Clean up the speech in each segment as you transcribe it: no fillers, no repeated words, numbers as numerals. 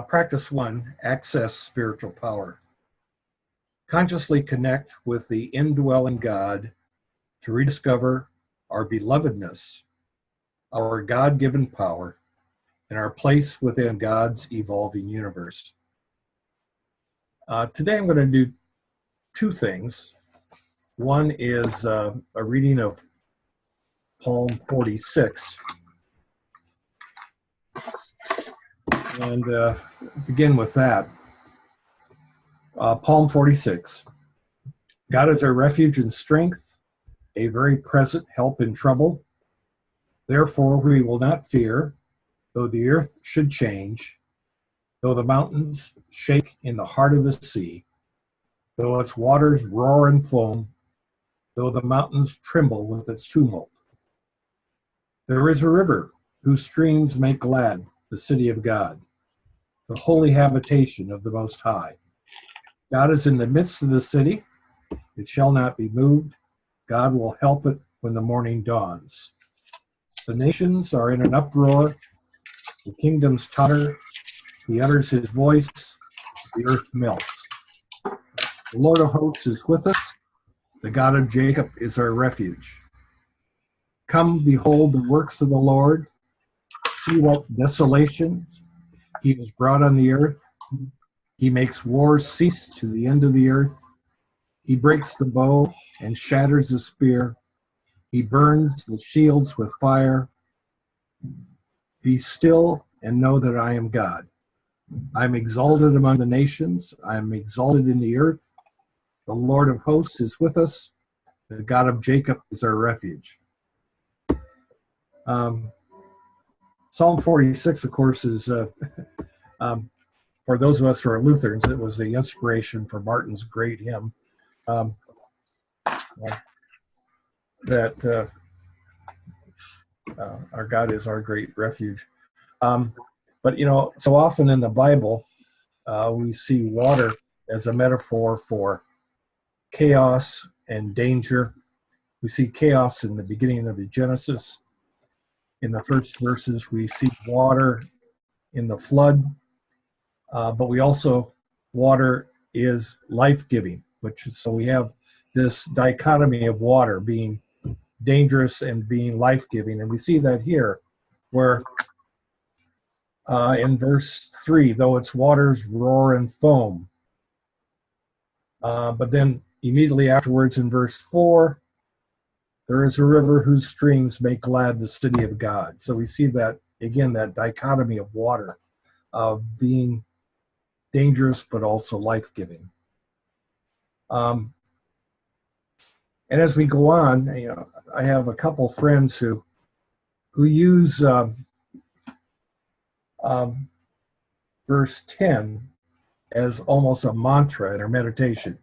Practice 1, access spiritual power. Consciously connect with the indwelling God to rediscover our belovedness, our God-given power, and our place within God's evolving universe. Today I'm going to do two things. One is a reading of Psalm 46. And begin with that. Psalm 46. God is our refuge and strength, a very present help in trouble. Therefore we will not fear, though the earth should change, though the mountains shake in the heart of the sea, though its waters roar and foam, though the mountains tremble with its tumult. There is a river whose streams make glad the city of God, the holy habitation of the Most High. God is in the midst of the city. It shall not be moved. God will help it when the morning dawns. The nations are in an uproar. The kingdoms totter. He utters his voice. The earth melts. The Lord of hosts is with us. The God of Jacob is our refuge. Come, behold the works of the Lord. See what desolations he has brought on the earth. He makes wars cease to the end of the earth. He breaks the bow and shatters the spear. He burns the shields with fire. Be still and know that I am God. I am exalted among the nations. I am exalted in the earth. The Lord of hosts is with us. The God of Jacob is our refuge. Psalm 46, of course, is for those of us who are Lutherans, it was the inspiration for Martin's great hymn that our God is our great refuge. But, you know, so often in the Bible, we see water as a metaphor for chaos and danger. We see chaos in the beginning of the Genesis. In the first verses, we see water in the flood. But we also, water is life-giving, so we have this dichotomy of water being dangerous and being life-giving. And we see that here, where in verse 3, though its waters roar and foam. But then immediately afterwards in verse 4, there is a river whose streams make glad the city of God. So we see that, again, that dichotomy of water, of being dangerous but also life-giving. And as we go on, you know, I have a couple friends who use verse 10 as almost a mantra in our meditation.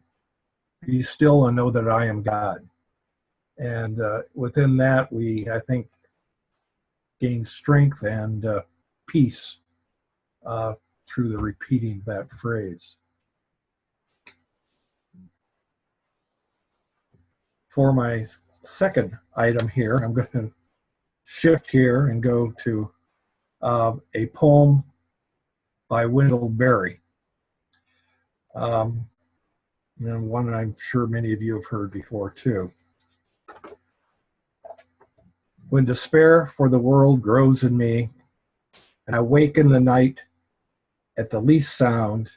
Be still and know that I am God. And within that, we, I think, gain strength and peace through the repeating that phrase. For my second item here, I'm going to shift here and go to a poem by Wendell Berry. And one I'm sure many of you have heard before too. When despair for the world grows in me, and I wake in the night at the least sound,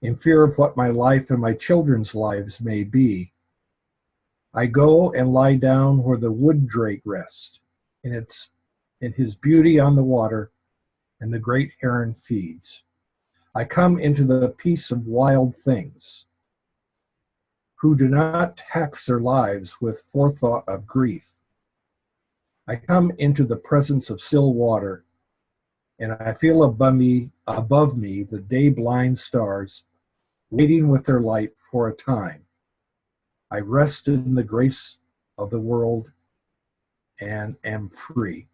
in fear of what my life and my children's lives may be, I go and lie down where the wood drake rests, in his beauty on the water, and the great heron feeds. I come into the peace of wild things, who do not tax their lives with forethought of grief. I come into the presence of still water, and I feel above me the day-blind stars, waiting with their light for a time. I rest in the grace of the world and am free.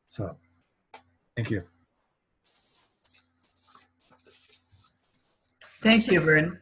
So, thank you. Thank you, Vern.